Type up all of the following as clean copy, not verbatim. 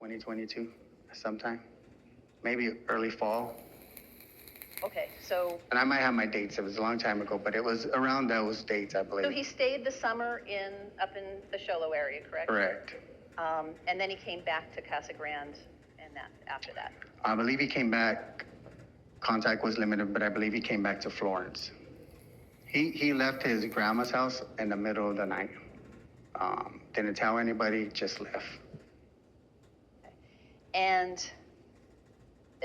2022, sometime, maybe early fall. Okay, so And I might have my dates. It was a long time ago, but it was around those dates, I believe. he stayed the summer up in the Sholo area, correct? Correct. And then he came back to Casa Grande and after that. I believe he came back. Contact was limited, but I believe he came back to Florence. He left his grandma's house in the middle of the night. Didn't tell anybody, just left. Okay. And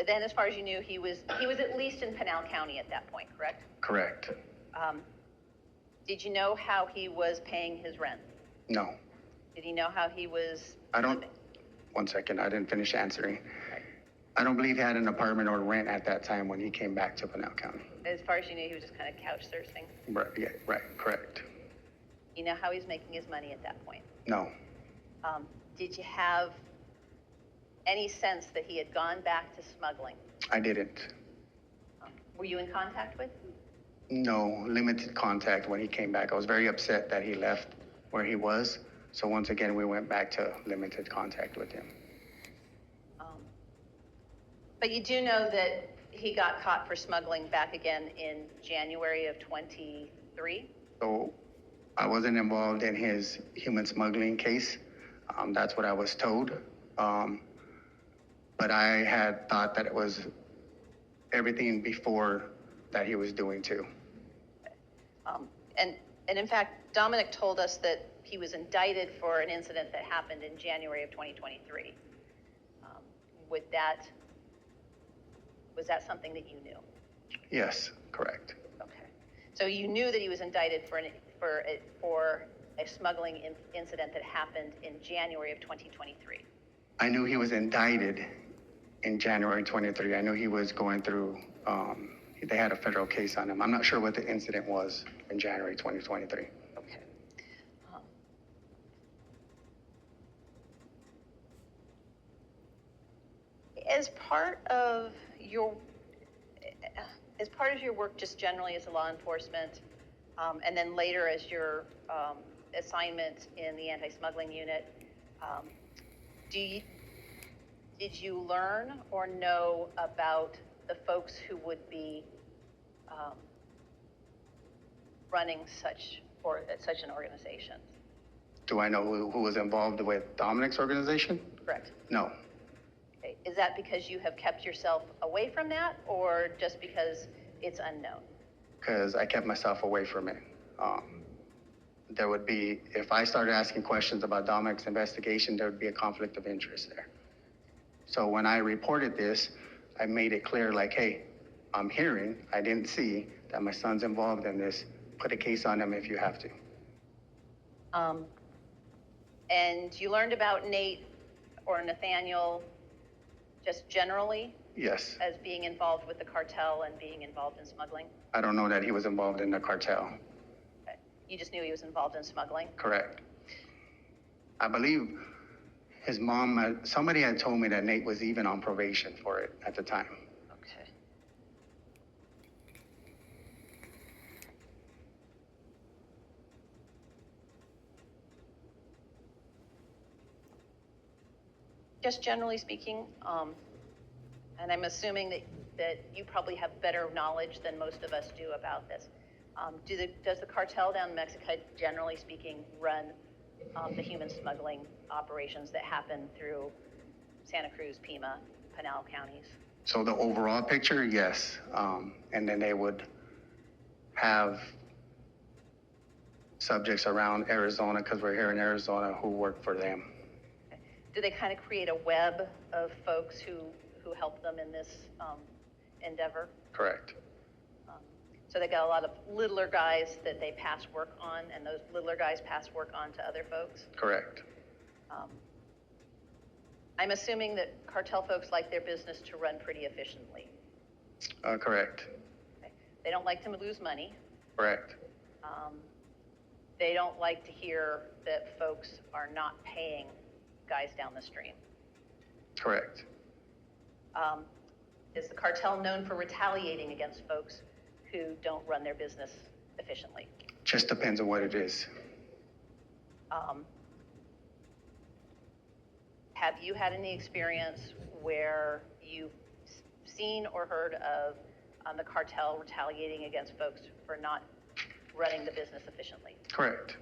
then, as far as you knew, he was at least in Pinal County at that point, correct? Correct. Did you know how he was paying his rent? No. Did he know how he was? One second, I didn't finish answering. Right. I don't believe he had an apartment or rent at that time when he came back to Pinal County. As far as you knew, he was just kind of couch surfing? Right, yeah, right, correct. You know how he's making his money at that point? No. Did you have any sense that he had gone back to smuggling? I didn't. Were you in contact with? No, limited contact when he came back. I was very upset that he left where he was. So once again, we went back to limited contact with him. But you do know that he got caught for smuggling back again in January of 23? So I wasn't involved in his human smuggling case. That's what I was told. But I had thought that it was everything before that he was doing too. And in fact, Dominic told us that he was indicted for an incident that happened in January of 2023. Was that something that you knew? Yes, correct. Okay. So you knew that he was indicted for a smuggling incident that happened in January of 2023. I knew he was indicted in January 23. I knew he was going through, they had a federal case on him. I'm not sure what the incident was in January 2023. Okay. As part of your work just generally as a law enforcement, and then later as your assignment in the anti-smuggling unit, did you learn or know about the folks who would be running such an organization? Do I know who was involved with Dominic's organization? Correct. No. Okay. Is that because you have kept yourself away from that, or just because it's unknown? Because I kept myself away from it. There would be, if I started asking questions about Dominic's investigation, there would be a conflict of interest there. So when I reported this, I made it clear, like, hey, I'm hearing, I didn't see that my son's involved in this. Put a case on him if you have to. And you learned about Nate or Nathaniel just generally? Yes. As being involved with the cartel and being involved in smuggling? I don't know that he was involved in the cartel. Okay. You just knew he was involved in smuggling? Correct. I believe his mom, somebody had told me that Nate was even on probation for it at the time. Okay. Just generally speaking, and I'm assuming that you probably have better knowledge than most of us do about this. Does the cartel down in Mexico, generally speaking, run the human smuggling operations that happen through Santa Cruz, Pima, Pinal counties? So the overall picture, yes. And then they would have subjects around Arizona, because we're here in Arizona, who work for them. Okay. Do they kind of create a web of folks who help them in this endeavor? Correct. So they got a lot of littler guys that they pass work on, and those littler guys pass work on to other folks? Correct. I'm assuming that cartel folks like their business to run pretty efficiently. Correct. Okay. They don't like to lose money. Correct. They don't like to hear that folks are not paying guys down the stream. Correct. Is the cartel known for retaliating against folks who don't run their business efficiently? Just depends on what it is. have you had any experience where you've seen or heard of the cartel retaliating against folks for not running the business efficiently? Correct.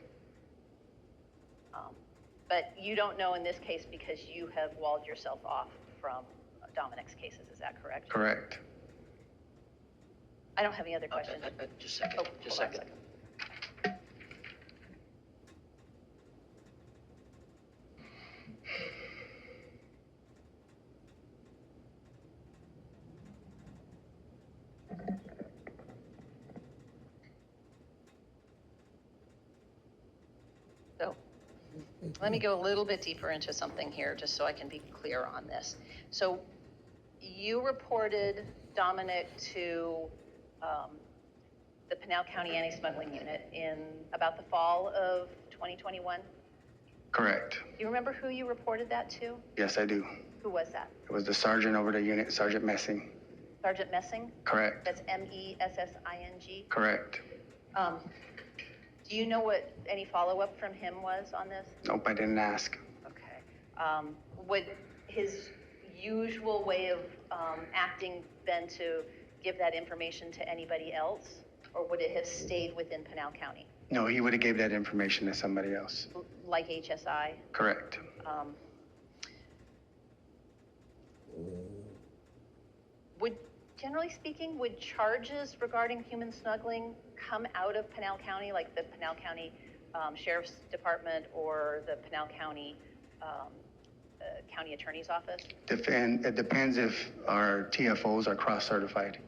But you don't know in this case because you have walled yourself off from Dominic's cases, is that correct? Correct. I don't have any other questions. Just a second, Oh, just a hold on second. So let me go a little bit deeper into something here, just so I can be clear on this. So you reported Dominic to the Pinal County Anti-Smuggling Unit in about the fall of 2021? Correct. Do you remember who you reported that to? Yes, I do. Who was that? It was the sergeant over the unit, Sergeant Messing. Sergeant Messing? Correct. That's Messing? Correct. Do you know what any follow-up from him was on this? Nope, I didn't ask. Okay. Would his usual way of acting been to give that information to anybody else? Or would it have stayed within Pinal County, No, he would have gave that information to somebody else. like HSI? Correct. Generally speaking, would charges regarding human smuggling come out of Pinal County, like the Pinal County Sheriff's Department or the Pinal County County Attorney's Office? It depends if our TFOs are cross-certified.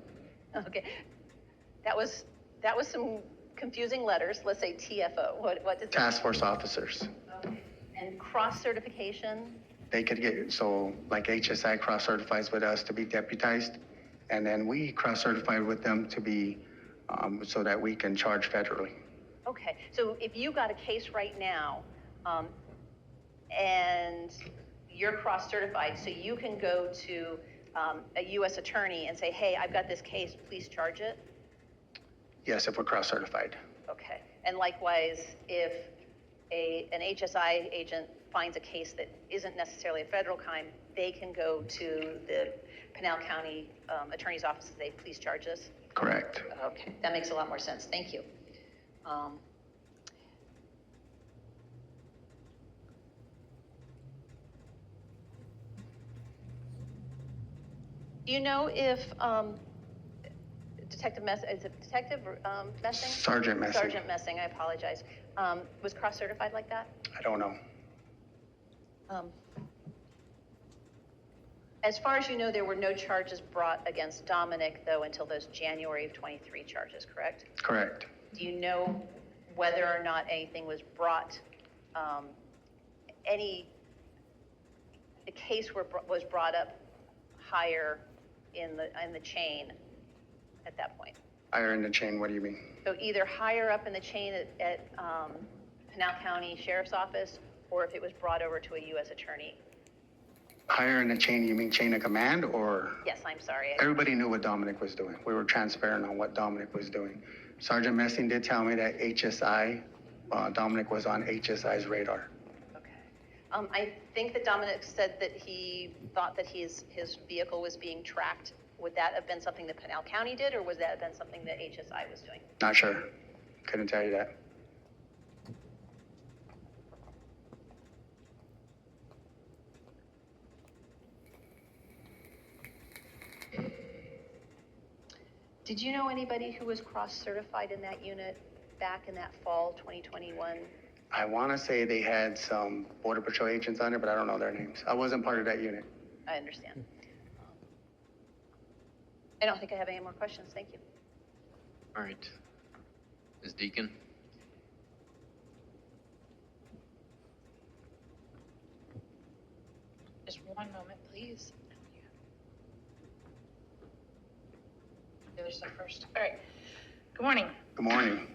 Okay, that was some confusing letters. Let's say TFO. What does that? Task force officers. Okay. And cross certification? They could get, so like HSI cross-certifies with us to be deputized, and then we cross-certify with them to be, so that we can charge federally. Okay, so if you got a case right now, and you're cross-certified, so you can go to a U.S. attorney and say, hey, I've got this case, please charge it? Yes, if we're cross-certified. Okay, and likewise, if an HSI agent finds a case that isn't necessarily a federal crime, they can go to the Pinal County Attorney's Office and say, please charge this? Correct. Okay, that makes a lot more sense. Thank you. Do you know if Detective Messing? Sergeant Messing. Sergeant Messing, I apologize. Was cross-certified like that? I don't know. As far as you know, there were no charges brought against Dominic, though, until those January of 23 charges, correct? Correct. Do you know whether or not anything was brought, the case was brought up higher in the chain at that point? Higher in the chain, what do you mean? So either higher up in the chain at Pinal County Sheriff's Office, or if it was brought over to a U.S. attorney? Higher in the chain, you mean chain of command, or? Yes, I'm sorry. Everybody knew what Dominic was doing. We were transparent on what Dominic was doing. Sergeant Messing did tell me that HSI, Dominic was on HSI's radar. Okay. I think that Dominic said that he thought that his vehicle was being tracked. Would that have been something that Pinal County did, or would that have been something that HSI was doing? Not sure. Couldn't tell you that. Did you know anybody who was cross-certified in that unit back in that fall 2021? I want to say they had some Border Patrol agents on there, but I don't know their names. I wasn't part of that unit. I understand. I don't think I have any more questions. Thank you. All right. Ms. Deacon? Just one moment, please. There's the first. All right. Good morning. Good morning.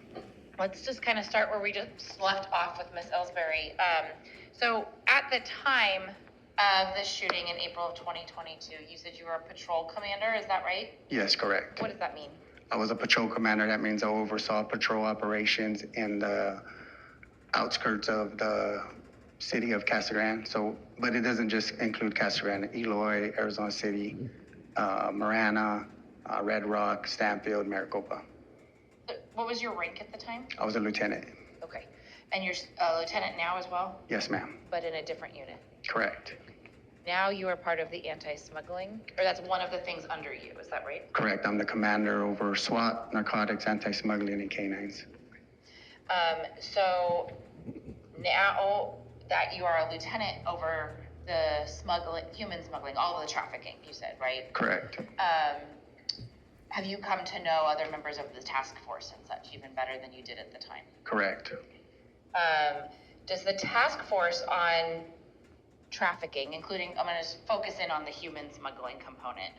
Let's just kind of start where we just left off with Miss Ellsbury. So at the time of the shooting in April of 2022, you said you were a patrol commander. Is that right? Yes, correct. What does that mean? I was a patrol commander. That means I oversaw patrol operations in the outskirts of the city of Casa Grande. So, but it doesn't just include Casa Grande, Eloy, Arizona City, Marana, Red Rock, Stanfield, Maricopa. What was your rank at the time? I was a lieutenant. Okay. And you're a lieutenant now as well, Yes, ma'am. but in a different unit? Correct. Now you are part of the anti-smuggling, or that's one of the things under you, is that right? Correct. I'm the commander over SWAT, narcotics, anti-smuggling, and canines. So now that you are a lieutenant over the human smuggling, all of the trafficking, you said, right? Correct. Have you come to know other members of the task force and such even better than you did at the time? Correct. Does the task force on trafficking, including, I'm going to focus in on the human smuggling component,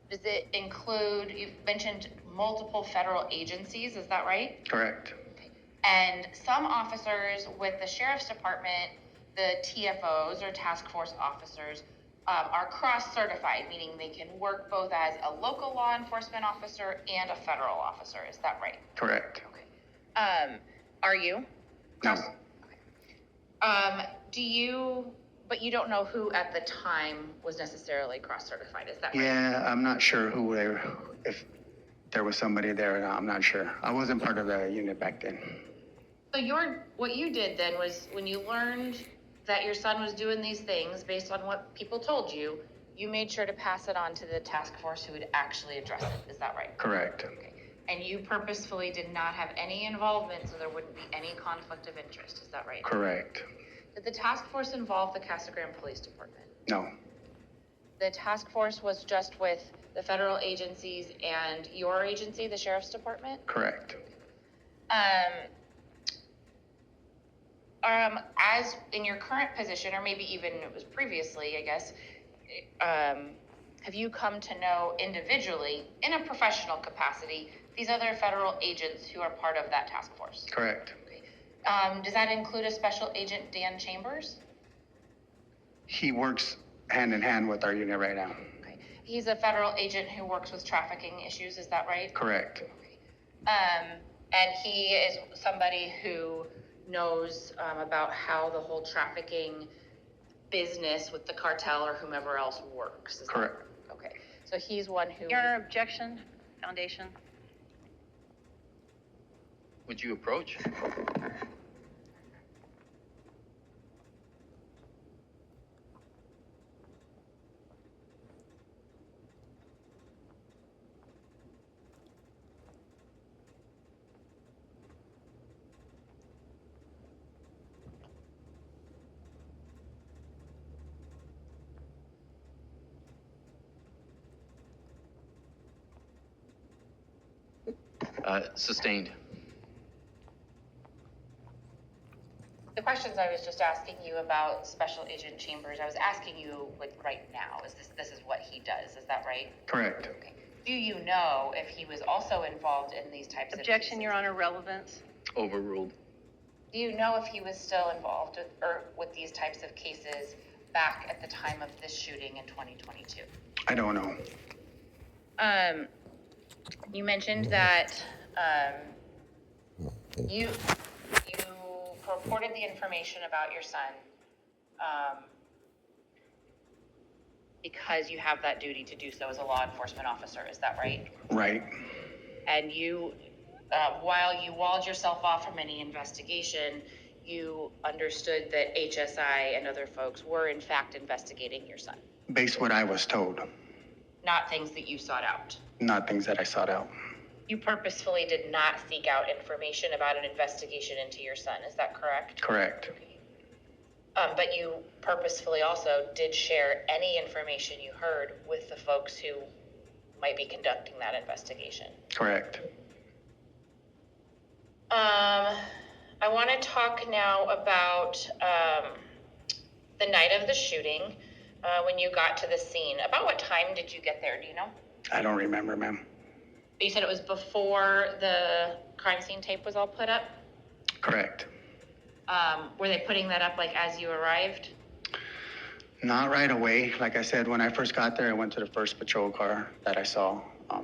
does it include, you've mentioned multiple federal agencies, is that right? Correct. Okay. And some officers with the sheriff's department, the TFOs or task force officers, are cross-certified, meaning they can work both as a local law enforcement officer and a federal officer, is that right? Correct. Okay. Are you? No. But you don't know who at the time was necessarily cross-certified, is that right? Yeah, I'm not sure if there was somebody there or not. I'm not sure. I wasn't part of the unit back then. So what you did then was when you learned that your son was doing these things based on what people told you, you made sure to pass it on to the task force who would actually address it, is that right? Correct. Okay. And you purposefully did not have any involvement, so there wouldn't be any conflict of interest, is that right? Correct. Did the task force involve the Casa Grande Police Department? No. The task force was just with the federal agencies and your agency, the Sheriff's Department? Correct. As in your current position, or maybe even it was previously, I guess, have you come to know individually, in a professional capacity, these other federal agents who are part of that task force? Correct. Okay. Does that include a special agent, Dan Chambers? He works hand in hand with our unit right now. Okay. He's a federal agent who works with trafficking issues, is that right? Correct. Okay. And he is somebody who knows about how the whole trafficking business with the cartel or whomever else works. Is Correct. that, okay. So he's one who. Your objection, Foundation? Would you approach? Sustained. The questions I was just asking you about Special Agent Chambers, I was asking you like right now, this is what he does, is that right? Correct. Okay. Do you know if he was also involved in these types of Objection, cases? Your Honor, relevance? Overruled. Do you know if he was still involved with these types of cases back at the time of this shooting in 2022? I don't know. You mentioned that you reported the information about your son because you have that duty to do so as a law enforcement officer. Is that right? Right. And you, while you walled yourself off from any investigation, you understood that HSI and other folks were in fact investigating your son. Based what I was told, Not things that you sought out. not things that I sought out. You purposefully did not seek out information about an investigation into your son, is that correct? Correct. But you purposefully also did share any information you heard with the folks who might be conducting that investigation. Correct. I want to talk now about the night of the shooting, when you got to the scene. About what time did you get there, do you know? I don't remember, ma'am. You said it was before the crime scene tape was all put up? Correct. Were they putting that up like as you arrived? Not right away. Like I said, when I first got there, I went to the first patrol car that I saw,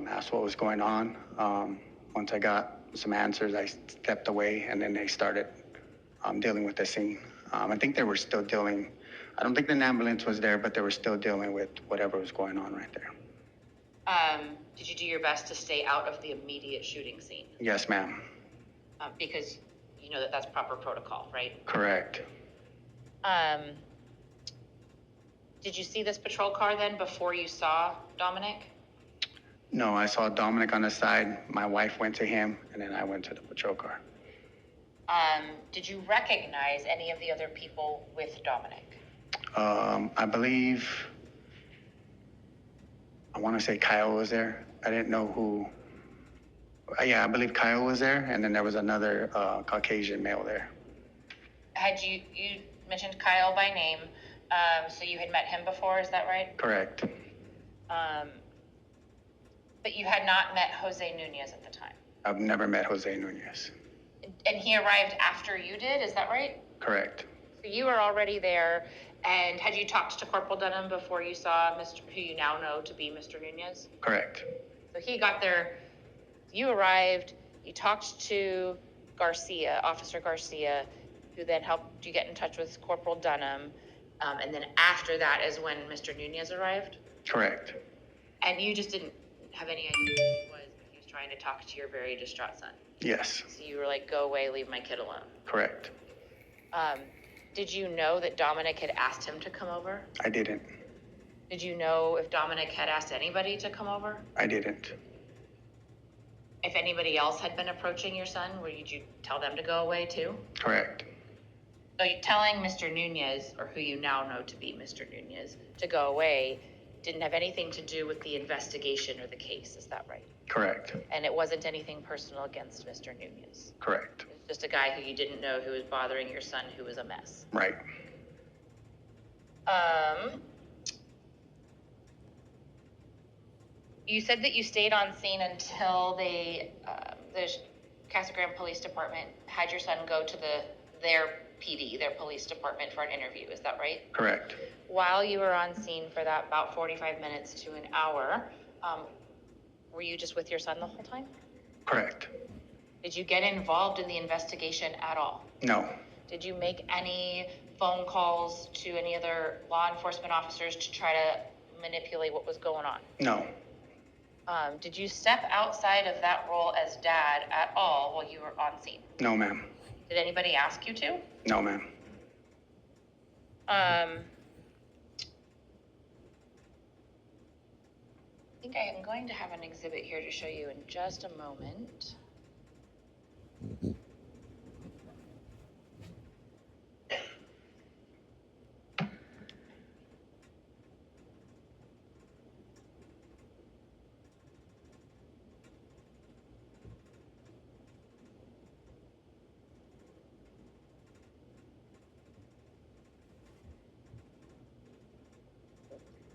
asked what was going on. Once I got some answers, I stepped away, and then they started dealing with the scene. I think they were still dealing, I don't think the ambulance was there, but they were still dealing with whatever was going on right there. Did you do your best to stay out of the immediate shooting scene? Yes, ma'am. Because you know that that's proper protocol, right? Correct. Did you see this patrol car then before you saw Dominic? No, I saw Dominic on the side. My wife went to him, and then I went to the patrol car. Did you recognize any of the other people with Dominic? I believe, I want to say Kyle was there. I didn't know who. Yeah, I believe Kyle was there, and then there was another Caucasian male there. Had you mentioned Kyle by name, so you had met him before, is that right? Correct. But you had not met Jose Nunez at the time? I've never met Jose Nunez. And he arrived after you did, is that right? Correct. So you were already there, and had you talked to Corporal Dunham before you saw who you now know to be Mr. Nunez? Correct. So he got there, you arrived, you talked to Garcia, Officer Garcia, who then helped you get in touch with Corporal Dunham, and then after that is when Mr. Nunez arrived? Correct. And you just didn't have any idea who he was, but he was trying to talk to your very distraught son. Yes. So you were like, go away, leave my kid alone. Correct. Did you know that Dominic had asked him to come over? I didn't. Did you know if Dominic had asked anybody to come over? I didn't. If anybody else had been approaching your son, did you tell them to go away too? Correct. So you're telling Mr. Nunez, or who you now know to be Mr. Nunez, to go away didn't have anything to do with the investigation or the case, is that right? Correct. And it wasn't anything personal against Mr. Nunez? Correct. It's just a guy who you didn't know who was bothering your son who was a mess. Right. You said that you stayed on scene until the Casa Grande Police Department had your son go to their PD, their police department, for an interview. Is that right? Correct. While you were on scene for that about 45 minutes to an hour, were you just with your son the whole time? Correct. Did you get involved in the investigation at all? No. Did you make any phone calls to any other law enforcement officers to try to manipulate what was going on? No. Did you step outside of that role as dad at all while you were on scene? No, ma'am. Did anybody ask you to? No, ma'am. I think I am going to have an exhibit here to show you in just a moment.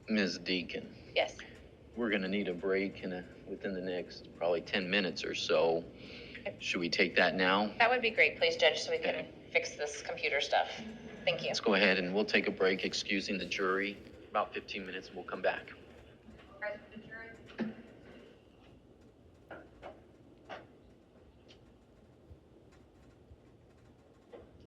Ms. Deacon, Yes. we're gonna need a break within the next probably 10 minutes or so. Should we take that now? That would be great, please, Judge, so we can fix this computer stuff. Thank you. Let's go ahead and we'll take a break, excusing the jury. About 15 minutes and we'll come back. The jury